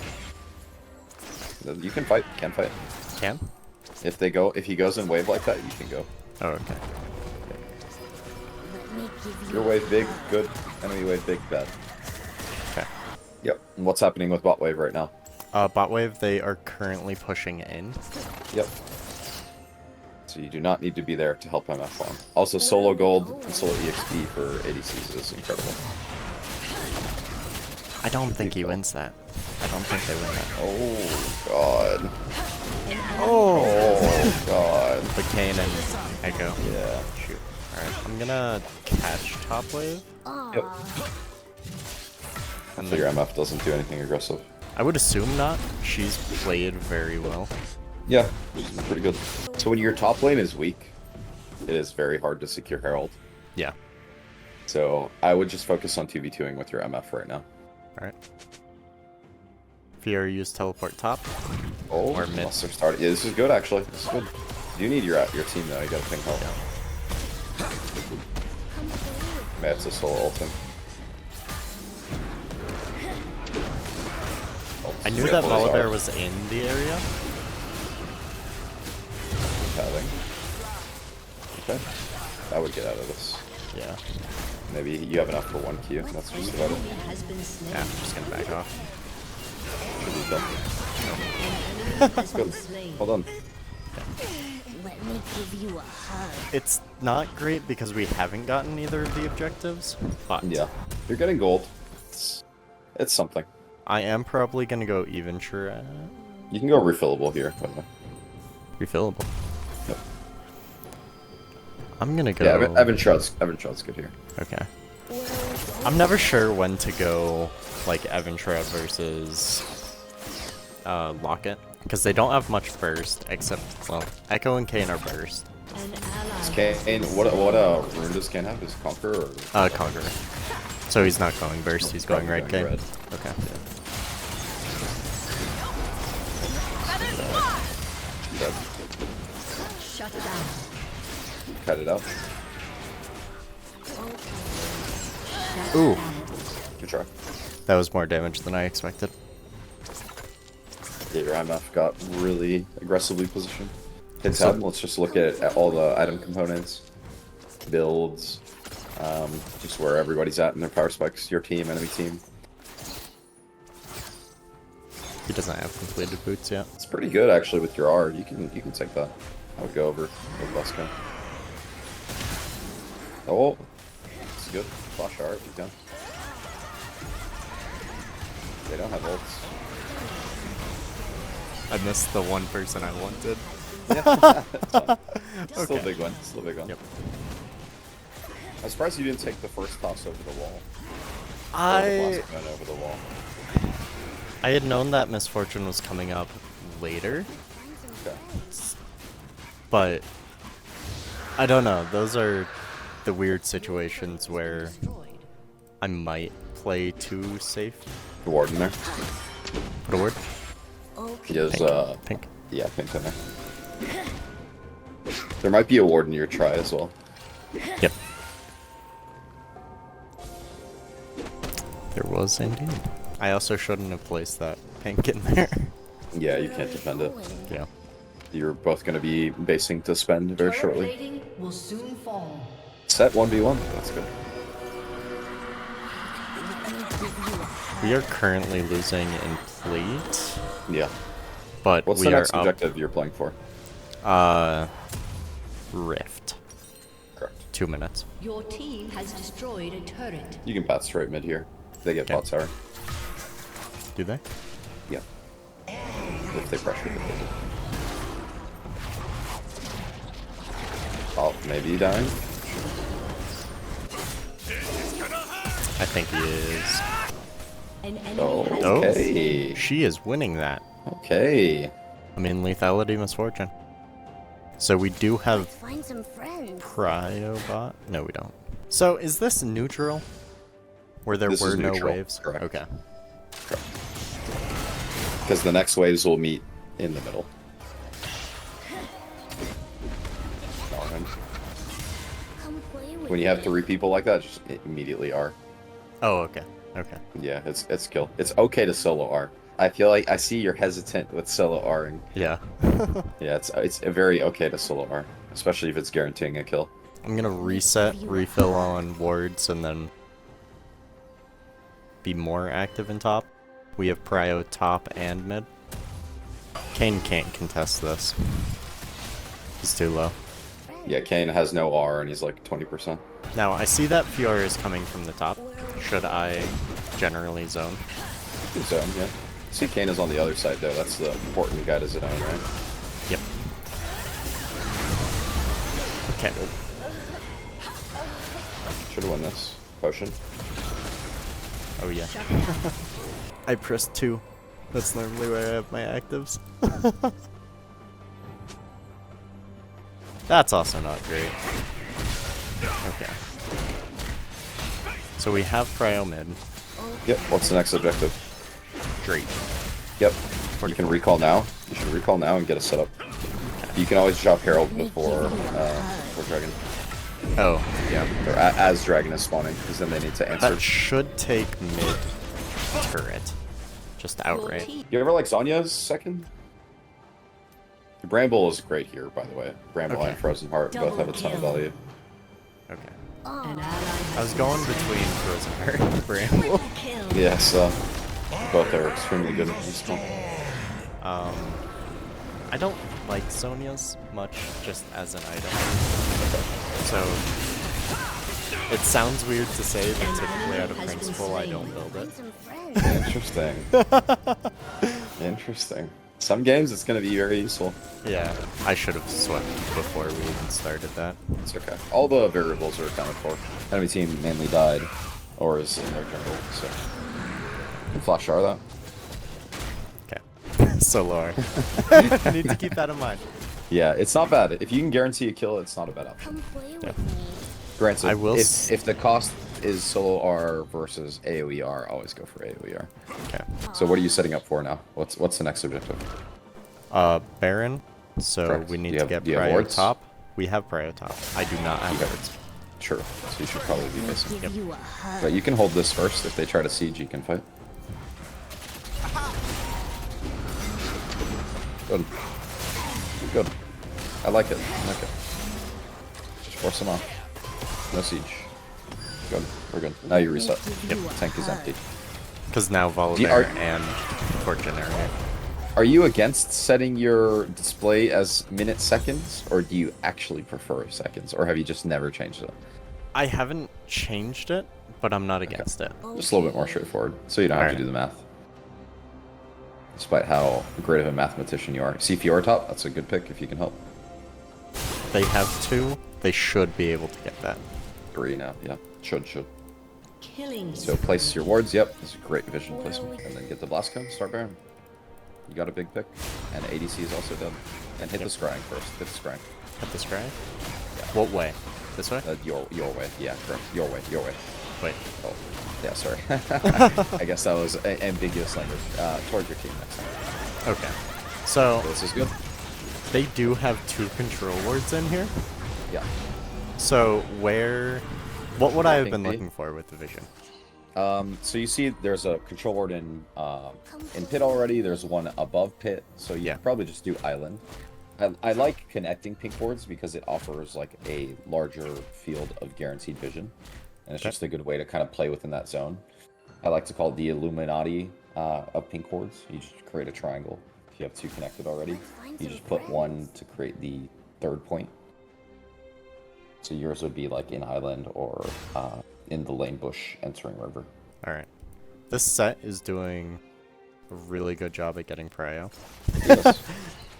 You can fight, Can? If he goes in wave like that, you can go. Oh, okay. Let me give you Your wave big, good. Enemy wave big, bad. Okay. Yep. And what's happening with bot wave right now? Bot wave, they are currently pushing in. Yep. So you do not need to be there to help MF farm. Also, solo gold and solo EXP for ADCs is incredible. I don't think he wins that. I don't think they win that. Oh god. Oh! Oh god. The Kane and Echo. Yeah. Shoot. Alright, I'm gonna catch top wave. Yep. And So your then, MF doesn't do anything aggressive. I would assume not. She's played very well. Yeah, it's pretty good. So when your top lane is weak, it is very hard to secure Herald. Yeah. So I would just focus on 2v2ing with your MF right now. Alright. Fiora used teleport top. Oh, Or mid. unless they're starting. Yeah, this is good actually. This is good. You need your team though. You gotta ping help. May have to solo ult him. I knew that Volibear was in the area. Pathing. Okay. I would get out of this. Yeah. Maybe you have enough for 1 Q. That's just about it. Enemy has been slain. Yeah, I'm just gonna back off. Should be kill. Has been slain. Hold on. Let me give you a hug. It's not great because we haven't gotten either of the objectives, but Yeah, you're getting gold. It's something. I am probably gonna go even sure You can go refillable here, by the way. refillable. Yep. I'm gonna go. Yeah, Evan Trout's good here. Okay. I'm never sure when to go like Evan Trout versus Locket because they don't have much burst except well Echo and Kane are burst. An ally. Kane, what rune does Kane have? Is Conqueror or Conqueror. So he's not going burst. He's going Probably red. going Kane. red. Okay. Dead. Shut down. Cut it out. Ooh, Good try. that was more damage than I expected. Yeah, your IMF got really aggressively positioned. Okay, So- Tab, let's just look at all the item components, builds, just where everybody's at in their power specs. Your team, enemy team. He doesn't have completed boots yet. It's pretty good actually with your R. You can take that. I would go over with Buska. Oh, it's good. Flash R if you can. They don't have ults. I missed the one person I wanted. Still a big one. Still a big one. Yep. I'm surprised you didn't take the first toss over the wall. Or the I last one over the wall. had known that Misfortune was coming up later, Okay. but I don't know. Those are the weird situations where Destroyed. I might play too safe. The ward in there. Put a word. He does, Pink. yeah, pink in there. There might be a ward in your try as well. Yep. There was indeed. I also shouldn't have placed that pink in there. Yeah, you can't defend it. Yeah. You're both going to be basing to spend very Turret shortly. plating will soon fall. Set 1v1. That's good. We are currently losing in plate, Yeah. but What's we the are next up. objective you're playing for? Rift. Correct. 2 minutes. Your team has destroyed a turret. You can bat straight mid here. They get Okay. bot tower. Do they? Yeah. If they pressure it. Oh, maybe you dying? I think he is. An enemy Oh, has Oh. okay. She is winning that. Okay. I mean, lethality, misfortune. So we do have Find some friends. Cryobot? No, we don't. So is this neutral? Where there This were is no neutral, waves? correct. Okay. Because the next waves will meet in the middle. Darn. Come play with When you have me. 3 people like that, just immediately R. Oh, okay. Okay. Yeah, it's kill. It's okay to solo R. I feel like I see you're hesitant with solo Ring. Yeah. Yeah, it's a very okay to solo R, especially if it's guaranteeing a kill. I'm gonna reset, refill on wards, and then be more active in top. We have Prio top and mid. Kane can't contest this. He's too low. Yeah, Kane has no R and he's like 20%. Now, I see that Fiora is coming from the top. Should I generally zone? Good zone, yeah. See, Kane is on the other side though. That's the important guy to zone, right? Yep. Okay. Should have won this potion. Oh yeah. shut down. I pressed 2. That's normally where I have my actives. That's also not great. Okay. So we have Cryo mid. Yep. What's the next objective? Great. Yep. You can recall now. You should recall now and get a setup. You can always drop Herald before Dragon, Oh, yeah. or as Dragon is spawning, because then they need to answer. That should take mid turret. Just Your outright. team You ever like Zonya's second? Bramble is great here, by the way. Bramble Okay. and Frozen Heart both have a ton of Double kill. value. Okay. an ally I has was going between Frozen Heart and Bramble. kill. Yeah, so both are extremely good at this comp. I don't like Sonia's much just as an item. So it sounds weird to say, but typically out of principle I don't build it. Some friends. Interesting. Interesting. Some games it's going to be very useful. Yeah, I should have swept before we even started that. It's okay. All the variables are accounted for. Enemy team mainly died, or is in their jungle, so. You can flash R that. Okay. So lower. I need to keep that in mind. Yeah, it's not bad. If you can guarantee a kill, it's not a bad option. Come play Yeah. with me. Granted, I will if the cost is solo R versus AoE R, always go for AoE R. Okay. So what are you setting up for now? What's the next objective? Baron. So Correct. we Do need you to have- get do you have Prio wards? top. We have Prio top. I do not have You have- wards. Sure. So you should probably be missing. Give you a hug. But you can hold this first. If they try to siege, you can fight. Good. Good. I like it. I like it. Just force them off. No siege. Good. We're good. Now you reset. Yep. Tank is empty. Because now you- Volibear and Fortune are here. Are you against setting your display as minute seconds, or do you actually prefer seconds, or have you just never changed it? I haven't changed it, but I'm not against it. Just a little bit more straightforward, so you don't have to Alright. do the math. Despite how great of a mathematician you are. See Fiora top, that's a good pick if you can help. They have 2. They should be able to get that. 3 now, yeah. Should. Killing. So place your wards, yep, this is a great vision placement. And then get the blast cone, start Baron. You got a big pick. And ADC is also done. And hit the scrying first, hit the scrying. Hit the scry? What way? This way? Your way, yeah, correct. Your way. Wait. Oh, yeah, sorry. I guess that was ambiguous language. Towards your team next time. Okay. So This is good. they do have 2 control wards in here. Yeah. So what would I have Ping been B. looking for with the vision? So you see there's a control ward in pit already. There's one above pit, so you Yeah. could probably just do island. I like connecting pink wards because it offers like a larger field of guaranteed vision, and it's Okay. just a good way to kind of play within that zone. I like to call it the Illuminati of pink wards. You just create a triangle. If you have 2 connected already, you just put one to create the 3rd point. So yours would be like in island or in the lane bush entering river. Alright. This set is doing a really good job at getting Prio. Yes.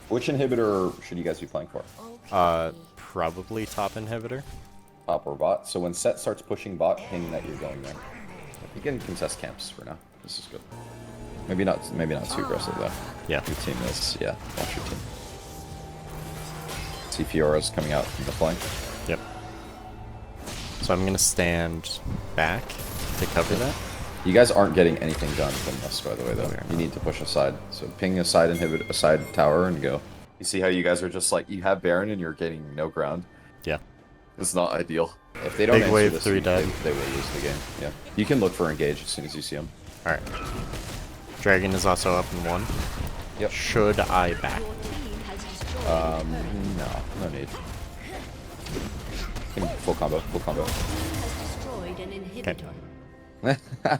Which inhibitor should you guys be playing for? Okay. Probably top inhibitor. Top or bot? So when set starts pushing bot, ping that you're going there. You can contest camps for now. This is good. Maybe not too aggressive though. Yeah. Your team is, yeah, watch your team. See Fiora's coming out from the flank. Yep. So I'm gonna stand back to cover that. You guys aren't getting anything done from this, by the way, though. You need to push aside. So ping a side inhibit, a side tower, and go. You see how you guys are just like, you have Baron and you're getting no ground? Yeah. It's not ideal. If they don't Big answer wave, this, 3 dead. they will lose the game. Yeah. You can look for engage as soon as you see them. Alright. Dragon is also up in 1. Yep. Should I back? Your team has destroyed No need. Full combo. has destroyed an inhibitor.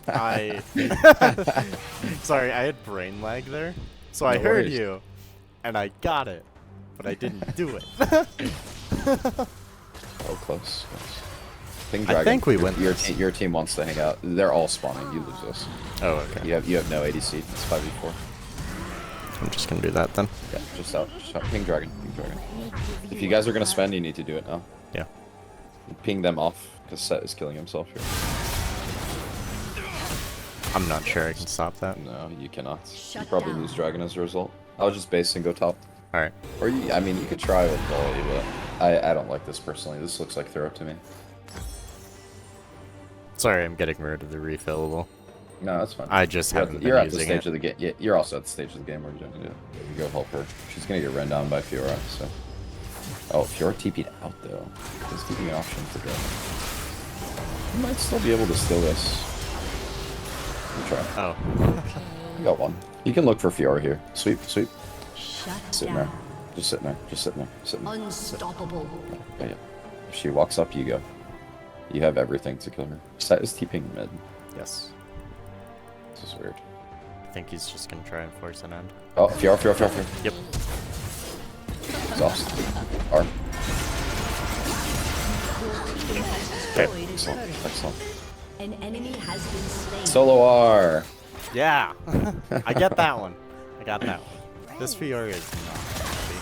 I sorry, I had brain lag there. So I No heard worries. you and I got it, but I didn't do it. Oh, close. Ping I Dragon. think we Your- win Your, this. your team wants to hang out. They're all spawning. You lose this. Oh, okay. You have no ADC. It's 5v4. I'm just gonna do that then. Yeah, just out. Ping Dragon. If you guys are gonna spend, you need to do it now. Yeah. Ping them off, because Set is killing himself here. I'm not sure I can stop that. No, you cannot. You Shut probably down. lose Dragon as a result. I'll just base and go top. Alright. Or you, I mean, you could try with Volley, but I don't like this personally. This looks like throw up to me. Sorry, I'm getting rid of the refillable. No, that's fine. I just haven't You're been at the using stage it. of the game. Yeah, you're also at the stage of the game where you don't need to you go help her. She's gonna get run down by Fiora. So. Oh, Fiora TP'd out though. This could be an option for Dragon. You might still be able to steal this. You try. Oh. You got one. You can look for Fiora here. Sweep. Shut Sitting down. there. Just sitting there. Sitting there. Unstoppable. Yeah. If she walks up, you go. You have everything to kill her. Set is TPing mid. Yes. This is weird. think he's just gonna try and force an end. Oh, Fiora. Yep. Exhaust. Arm. Destroyed a Excellent. turret. Excellent. An enemy has been slain. Solo R. Yeah! I get that one. I got that one. This Fiora is not happy.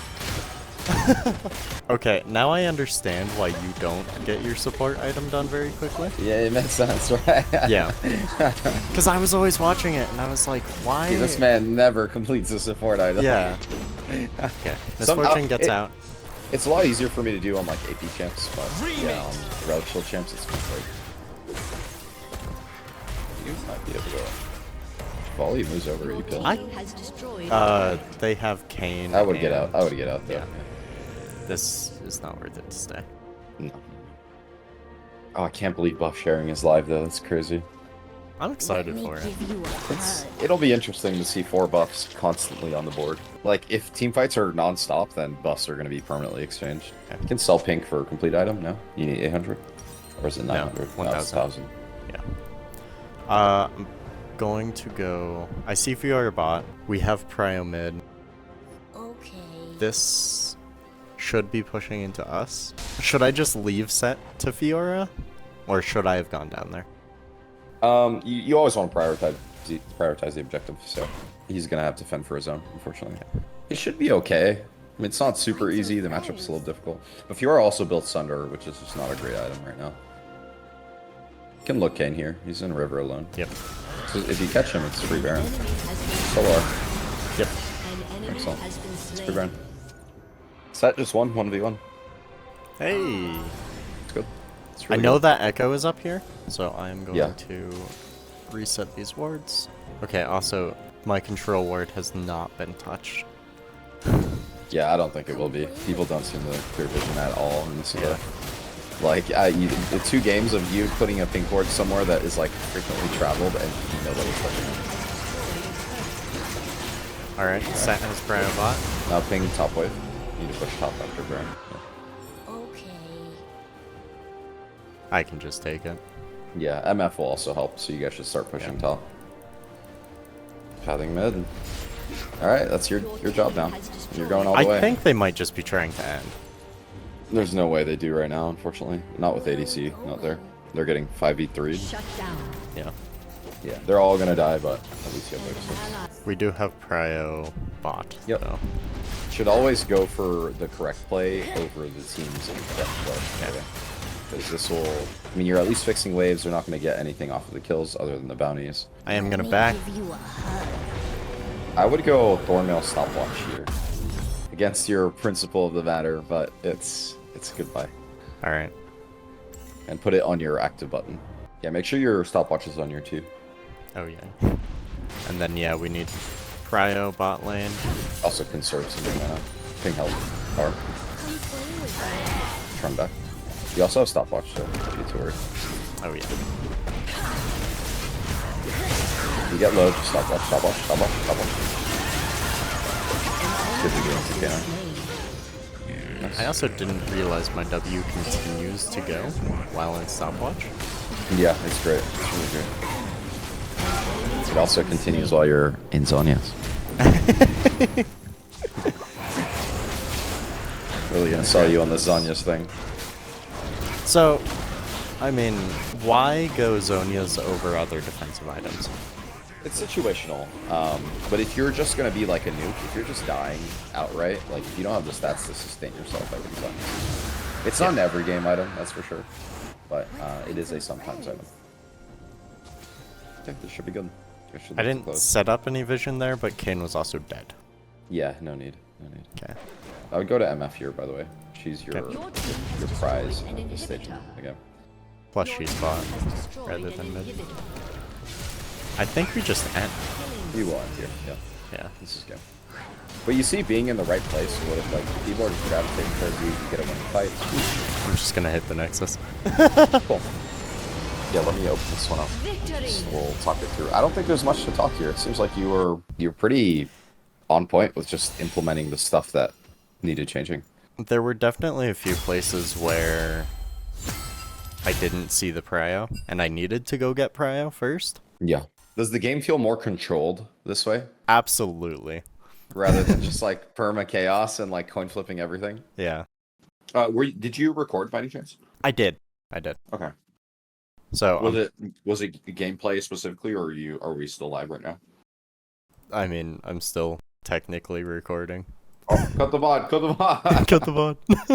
Okay, now I understand why you don't get your support item done very quickly. Yeah, it makes sense, right? Yeah. Because I was always watching it, and I was like, why? See, this man never completes a support item. Yeah. Okay. Somehow Misfortune gets it- out. It's a lot easier for me to do on like AP champs, but yeah, on relic shield champs, it's just like you might be able to volley moves over you kill. Team has destroyed. They have Kane. I would get out. and- I would get out though. Yeah. This is not worth it to stay. No. Oh, I can't believe buff sharing is live though. That's crazy. I'm excited Let me for it. give you a hug. It'll be interesting to see 4 buffs constantly on the board. Like if team fights are non-stop, then buffs are going to be permanently exchanged. Okay. You can sell pink for a complete item. No, you need 800, or is it 900? No, it's 1,000. 1,000. Yeah. I'm going to go. I see Fiora bot. We have Prio mid. Okay. This should be pushing into us. Should I just leave set to Fiora? Or should I have gone down there? You always want to prioritize the objective, so he's gonna have to fend for his own, unfortunately. He should be okay. I mean, it's not super easy. The matchup's a little difficult, but Fiora also built Sunder, which is just not a great item right now. You can look Kane here. He's in River alone. Yep. So if you catch him, it's free Baron. Enemy has been Solar. Yep. An enemy Excellent. has been It's slain. free Baron. Set just one 1v1. Hey! It's good. It's I really know good. that Echo is up here, so I'm going Yeah. to reset these wards. Okay, also, my control ward has not been touched. Yeah, I don't think it will be. People don't seem to clear vision at all in this Yeah. Like, the 2 games of you putting a pink board somewhere that is like frequently traveled and nobody's touching it. Alright, set has Prio bot. Now ping top wave. You need to push top after Baron. Okay. I can just take it. Yeah, MF will also help, so you guys should start pushing Yeah. top. Pathing mid. Alright, that's your job now. You're going all the way. I think they might just be trying to end. There's no way they do right now, unfortunately. Not with ADC, not there. They're getting 5v3'd. Shut down. Yeah. Yeah, they're all gonna die, but at least you have Vixen. Ally. We do have Prio bot, Yep. though. Should always go for the correct play over the team's incorrect play. Okay. Because this will, I mean, you're at least fixing waves. They're not going to get anything off of the kills other than the bounties. I am Let gonna me back. give you a hug. I would go Thornmail stopwatch here. Against your principle of the matter, but it's a good buy. Alright. And put it on your active button. Yeah, make sure your stopwatch is on your 2. Oh, yeah. And then, yeah, we need Prio bot lane. Also conserve some mana. Ping health. Or Come play with me. turn back. You also have stopwatch, so don't be too worried. Oh, yeah. You get low, just stopwatch, stopwatch, stopwatch, stopwatch. Good to get into Cannon. I also didn't realize my W continues to go while in stopwatch. Yeah, it's great. It's really great. It also continues while you're in Zonias. Really gonna sell you on the Zonias thing. So, I mean, why go Zonias over other defensive items? It's situational, but if you're just gonna be like a nuke, if you're just dying outright, like if you don't have the stats to sustain yourself, I would Zonias. It's not an every game item, that's for sure, but it is a sometimes item. Okay, this should be good. It should I look didn't close. set up any vision there, but Kane was also dead. Yeah, no need, no need. Okay. I would go to MF here, by the way. She's your Your team has your destroyed prize an at this stage inhibitor. again. Plus Your she's team bot has destroyed rather an than mid. inhibitor. I think we just end. You will end here, yeah. Yeah. This is good. But you see, being in the right place, what if like people are just gravitating towards you, you get a winning fight. I'm just gonna hit the Nexus. Cool. Yeah, let me open this one up. Victory. We'll talk it through. I don't think there's much to talk here. It seems like you're pretty on point with just implementing the stuff that needed changing. There were definitely a few places where I didn't see the Prio, and I needed to go get Prio first. Yeah. Does the game feel more controlled this way Absolutely. rather than just like perma chaos and like coin flipping everything? Yeah. Did you record by any chance? I did. I did. Okay. So Was it gameplay specifically, or are we still live right now? I mean, I'm still technically recording. Oh, cut the VOD, cut the VOD. Cut the